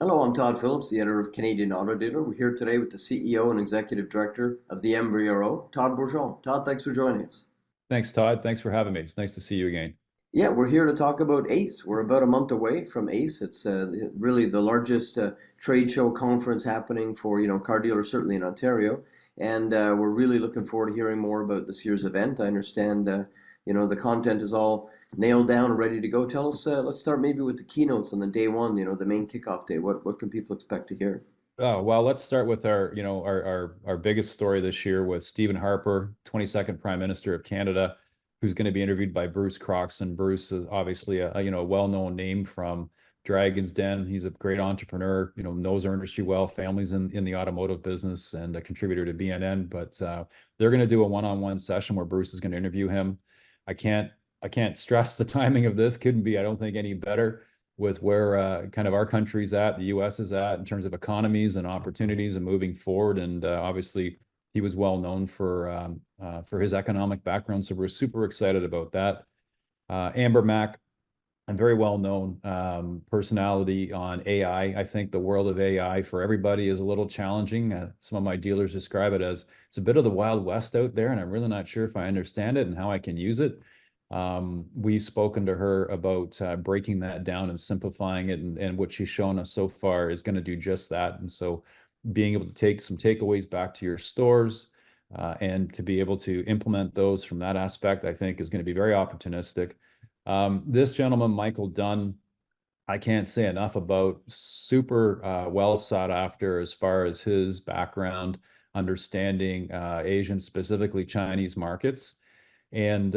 Hello, I'm Todd Phillips, the editor of Canadian Auto Dealer. We're here today with the CEO and Executive Director of the MBRO, Todd Bourgeon. Todd, thanks for joining us. Thanks, Todd. Thanks for having me. It's nice to see you again. Yeah, we're here to talk about ACE. We're about a month away from ACE. It's really the largest trade show conference happening for car dealers, certainly in Ontario, and we're really looking forward to hearing more about this year's event. I understand the content is all nailed down and ready to go. Tell us. Let's start maybe with the keynotes on the day one. The main kickoff day. What can people expect to hear? Oh, well, let's start with our biggest story this year with Stephen Harper, 22nd Prime Minister of Canada, who's going to be interviewed by Bruce Croxon. Bruce is obviously a well-known name from Dragon's Den. He's a great entrepreneur, knows our industry well, families in the automotive business and a contributor to BNN. But they're going to do a one-on-one session where Bruce is going to interview him. I can't stress the timing of this. Couldn't be, I don't think, any better with where kind of our country's at, the U.S. is at in terms of economies and opportunities and moving forward. And obviously, he was well known for his economic background, so we're super excited about that. Amber Mack, a very well known personality on AI. I think the world of AI for everybody is a little challenging. Some of my dealers describe it as it's a bit of the Wild West out there, and I'm really not sure if I understand it and how I can use it. We've spoken to her about breaking that down and simplifying it, and what she's shown us so far is going to do just that. And so being able to take some takeaways back to your stores and to be able to implement those from that aspect, I think is going to be very opportunistic. This gentleman, Michael Dunn, I can't say enough about. Super well sought after as far as his background, understanding Asian, specifically Chinese markets. And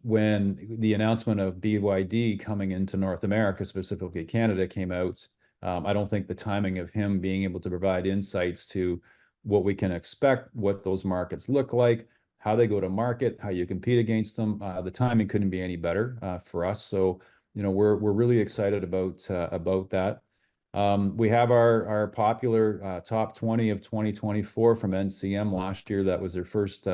when the announcement of BYD coming into North America, specifically Canada, came out, I don't think the timing of him being able to provide insights to what we can expect, what those markets look like, how they go to market, how you compete against them, the timing couldn't be any better for us. So, we're really excited about that. We have our popular top 20 of 2024 from NCM last year. That was their first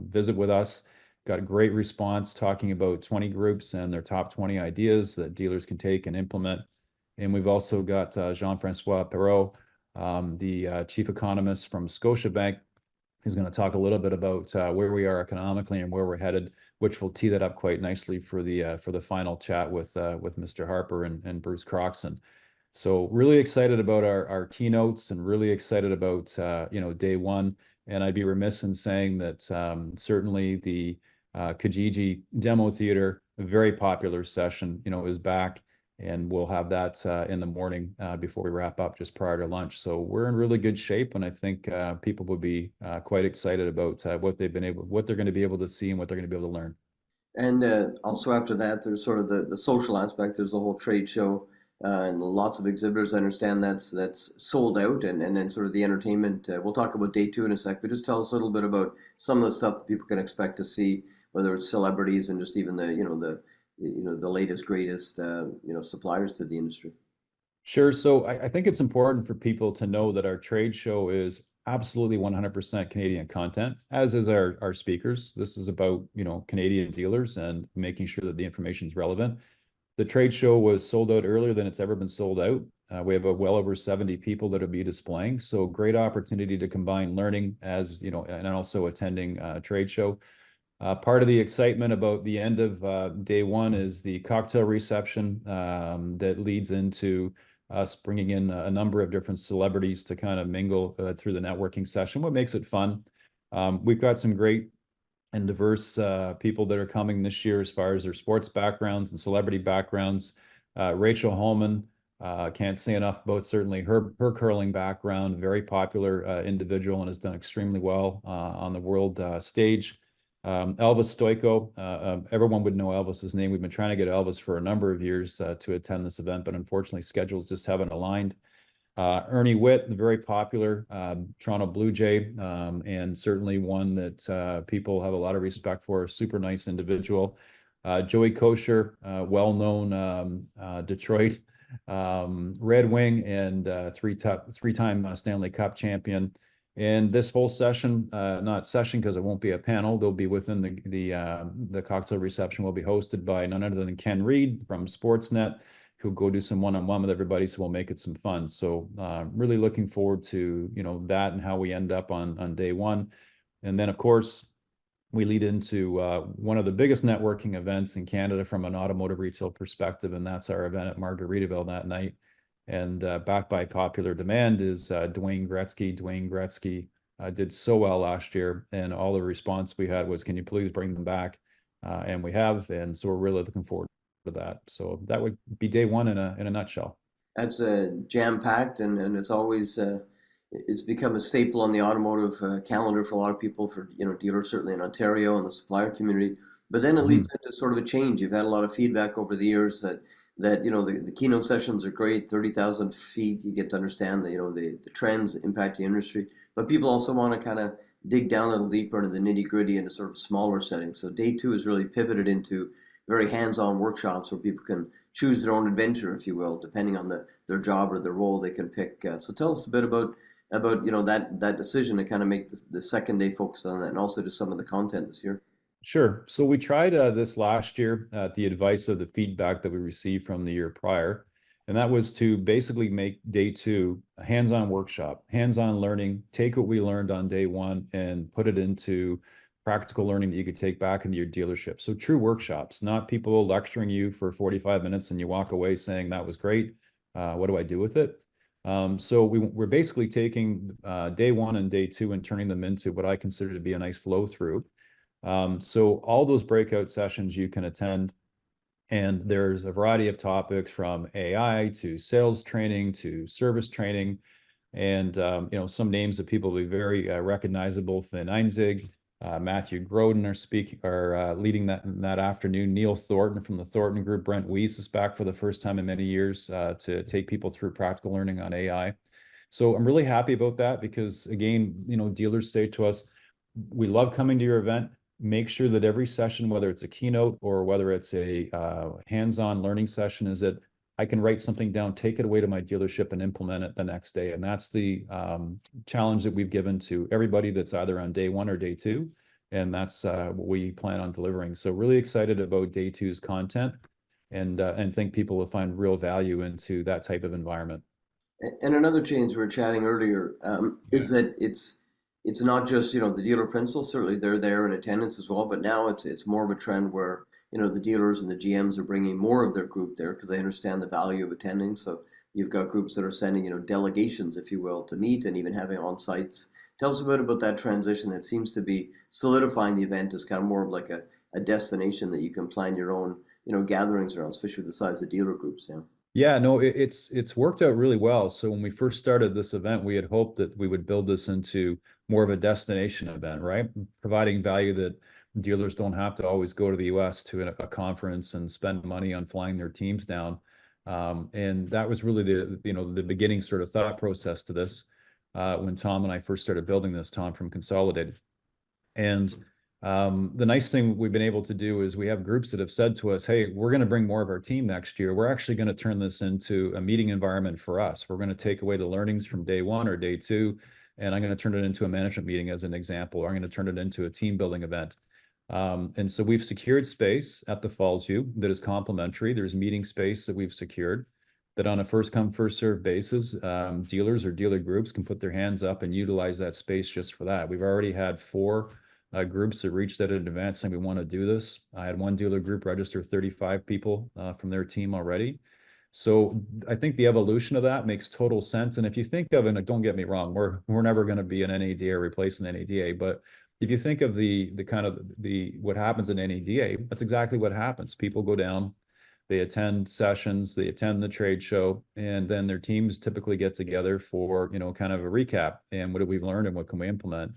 visit with us. Got a great response talking about 20 groups and their top 20 ideas that dealers can take and implement. And we've also got Jean-Francois Perrault, the chief economist from Scotiabank, who's going to talk a little bit about where we are economically and where we're headed, which will tee that up quite nicely for the final chat with Mr. Harper and Bruce Croxon. So really excited about our keynotes and really excited about day one. And I'd be remiss in saying that certainly the Kijiji Demo Theater, a very popular session, is back, and we'll have that in the morning before we wrap up just prior to lunch. So we're in really good shape, and I think people will be quite excited about what they're going to be able to see and what they're going to be able to learn. And also after that, there's sort of the social aspect. There's the whole trade show and lots of exhibitors. I understand that's sold out, and then sort of the entertainment. We'll talk about day two in a sec, but just tell us a little bit about some of the stuff that people can expect to see, whether it's celebrities and just even the latest greatest suppliers to the industry. Sure. So I think it's important for people to know that our trade show is absolutely 100% Canadian content, as is our speakers. This is about, Canadian dealers and making sure that the information is relevant. The trade show was sold out earlier than it's ever been sold out. We have well over 70 people that will be displaying. So great opportunity to combine learning and also attending a trade show. Part of the excitement about the end of day one is the cocktail reception that leads into us bringing in a number of different celebrities to kind of mingle through the networking session, what makes it fun. We've got some great and diverse people that are coming this year as far as their sports backgrounds and celebrity backgrounds. Rachel Holman, can't say enough about certainly her curling background, very popular individual and has done extremely well on the world stage. Elvis Stoico, everyone would know Elvis's name. We've been trying to get Elvis for a number of years to attend this event, but unfortunately schedules just haven't aligned. Ernie Witt, the very popular Toronto Blue Jay, and certainly one that people have a lot of respect for, a super nice individual. Joey Kosher, well-known Detroit Red Wing and three-time Stanley Cup champion. And this whole session, not session because it won't be a panel, they'll be within the cocktail reception will be hosted by none other than Ken Reed from Sportsnet he'll go do some one-on-one with everybody, so we'll make it some fun. So really looking forward to, you know, that and how we end up on day one. And then, of course, we lead into one of the biggest networking events in Canada from an automotive retail perspective, and that's our event at Margaritaville that night. And backed by popular demand is Dwayne Gretzky. Dwayne Gretzky did so well last year, and all the response we had was, "Can you please bring them back?" And we have, and so we're really looking forward to that. So that would be day one in a nutshell. That's jam packed, and it's always it's become a staple on the automotive calendar for a lot of people, for dealers certainly in Ontario and the supplier community. But then it Mhm. leads into sort of a change. You've had a lot of feedback over the years that the keynote sessions are great, 30,000 feet. You get to understand the trends impacting the industry, but people also want to kind of dig down a little deeper into the nitty gritty into sort of smaller settings. So day two is really pivoted into very hands-on workshops where people can choose their own adventure, if you will, depending on their job or their role they can pick. So tell us a bit about that decision to kind of make the second day focused on that, and also just some of the content this year. Sure. So we tried this last year at the advice of the feedback that we received from the year prior, and that was to basically make day two a hands-on workshop, hands-on learning, take what we learned on day one and put it into practical learning that you could take back into your dealership. So true workshops, not people lecturing you for 45 minutes and you walk away saying that was great. What do I do with it? So we're basically taking day one and day two and turning them into what I consider to be a nice flow through. So all those breakout sessions you can attend, and there's a variety of topics from AI to sales training to service training, and some names of people will be very recognizable. Finn Einzig, Matthew Groden are leading that afternoon. Neil Thornton from the Thornton Group, Brent Weiss is back for the first time in many years to take people through practical learning on AI. So I'm really happy about that because, again, dealers say to us, we love coming to your event. Make sure that every session, whether it's a keynote or whether it's a hands-on learning session, is that I can write something down, take it away to my dealership and implement it the next day. And that's the challenge that we've given to everybody that's either on day one or day two. And that's what we plan on delivering. So really excited about day two's content, and think people will find real value into that type of environment. And another change we were chatting earlier is that it's not just the dealer principals. Certainly they're there in attendance as well, but now it's more of a trend where the dealers and the GMs are bringing more of their group there because they understand the value of attending. So you've got groups that are sending delegations, if you will, to meet and even having on sites. Tell us a bit about that transition that seems to be solidifying the event as kind of more of like a destination that you can plan your own gatherings around, especially with the size of dealer groups now. Yeah, no, it's worked out really well. So when we first started this event, we had hoped that we would build this into more of a destination event, right? Providing value that dealers don't have to always go to the US to a conference and spend money on flying their teams down. And that was really the beginning sort of thought process to this when Tom and I first started building this, Tom from Consolidated. And the nice thing we've been able to do is we have groups that have said to us, hey, we're going to bring more of our team next year. We're actually going to turn this into a meeting environment for us. We're going to take away the learnings from day one or day two, and I'm going to turn it into a management meeting as an example, or I'm going to turn it into a team building event. And so we've secured space at the Fallsview that is complimentary. There's meeting space that we've secured that on a first come, first served basis, dealers or dealer groups can put their hands up and utilize that space just for that. We've already had 4 groups that reached out in advance saying we want to do this. I had one dealer group register 35 people from their team already. So I think the evolution of that makes total sense. And if you think of, and don't get me wrong, we're never going to be an NADA or replace an NADA, but if you think of the kind of what happens in NADA, that's exactly what happens. People go down, they attend sessions, they attend the trade show, and then their teams typically get together for kind of a recap and what have we learned and what can we implement.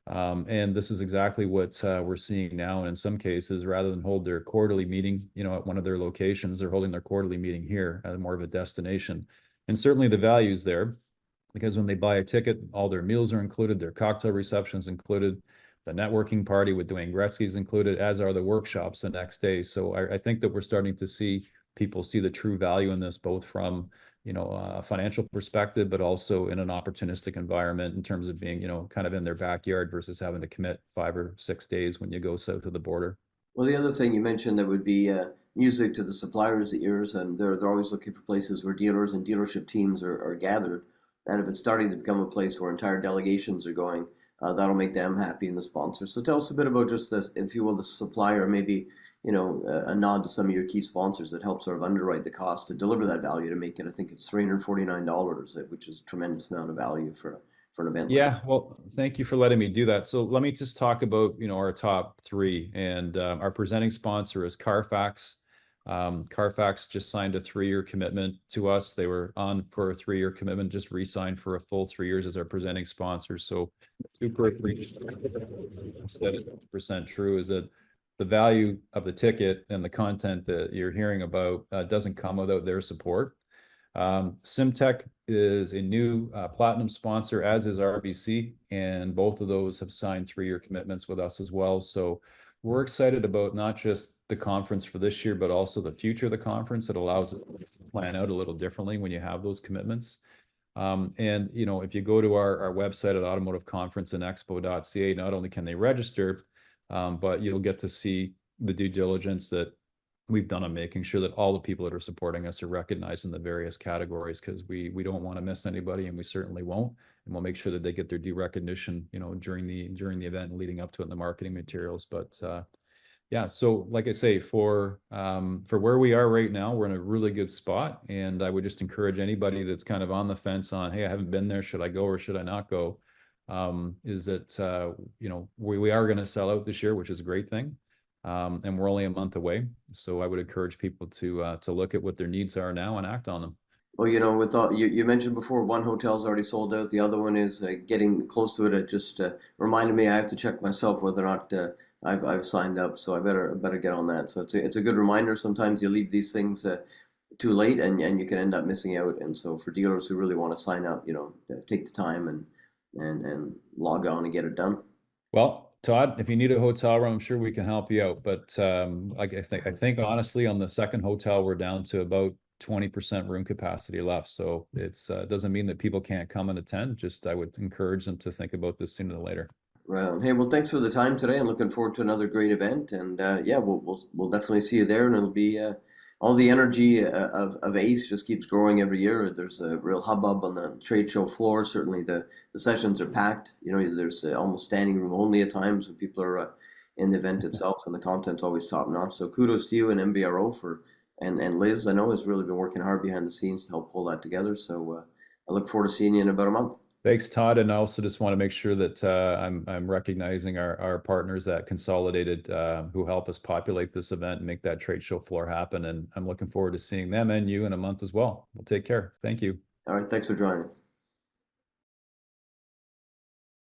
And this is exactly what we're seeing now. And in some cases, rather than hold their quarterly meeting, at one of their locations, they're holding their quarterly meeting here as more of a destination. And certainly the value's there because when they buy a ticket, all their meals are included, their cocktail receptions included, the networking party with Dwayne Gretzky is included, as are the workshops the next day. So I think that we're starting to see people see the true value in this, both from a financial perspective, but also in an opportunistic environment in terms of being, kind of in their backyard versus having to commit 5 or 6 days when you go south of the border. Well, the other thing you mentioned that would be music to the suppliers' ears, and they're always looking for places where dealers and dealership teams are gathered. And if it's starting to become a place where entire delegations are going, that'll make them happy and the sponsors. So tell us a bit about just the, if you will, the supplier, maybe a nod to some of your key sponsors that help sort of underwrite the cost to deliver that value to make it. I think it's $349, which is a tremendous amount of value for an event like that. Yeah, well, thank you for letting me do that. So let me just talk about, our top three, and our presenting sponsor is Carfax. Carfax just signed a 3-year commitment to us. They were on for a 3-year commitment, just re-signed for a full 3 years as our presenting sponsor. So super appreciative. Said it 100% true is that the value of the ticket and the content that you're hearing about doesn't come without their support. Simtech is a new platinum sponsor, as is RBC, and both of those have signed 3-year commitments with us as well. So we're excited about not just the conference for this year, but also the future of the conference. It allows it to plan out a little differently when you have those commitments. And if you go to our website at automotiveconferenceandexpo.ca, not only can they register, but you'll get to see the due diligence that we've done on making sure that all the people that are supporting us are recognized in the various categories, because we don't want to miss anybody, and we certainly won't. And we'll make sure that they get their due recognition, during the event and leading up to it in the marketing materials. But yeah, so like I say, for where we are right now, we're in a really good spot. And I would just encourage anybody that's kind of on the fence on, hey, I haven't been there, should I go or should I not go? Is that we are going to sell out this year, which is a great thing. And we're only a month away. So I would encourage people to look at what their needs are now and act on them. Well, with all, you mentioned before, one hotel's already sold out. The other one is getting close to it. It just reminded me I have to check myself whether or not I've signed up. So I better get on that. So it's a good reminder. Sometimes you leave these things too late, and you can end up missing out. And so for dealers who really want to sign up, take the time and log on and get it done. Well, Todd, if you need a hotel room, I'm sure we can help you out. But I think honestly, on the second hotel, we're down to about 20% room capacity left. So it's doesn't mean that people can't come and attend. Just I would encourage them to think about this sooner than later. Right on. Hey, well, thanks for the time today, and looking forward to another great event. And yeah, we'll definitely see you there, and it'll be all the energy of ACE just keeps growing every year. There's a real hubbub on the trade show floor. Certainly, the sessions are packed. There's almost standing room only at times when people are in the event itself, and the content's always top notch. So kudos to you and MVRO and Liz. I know has really been working hard behind the scenes to help pull that together. So I look forward to seeing you in about a month. Thanks, Todd. And I also just want to make sure that I'm recognizing our partners at Consolidated who help us populate this event and make that trade show floor happen. And I'm looking forward to seeing them and you in a month as well. We'll take care. Thank you. All right. Thanks for joining us.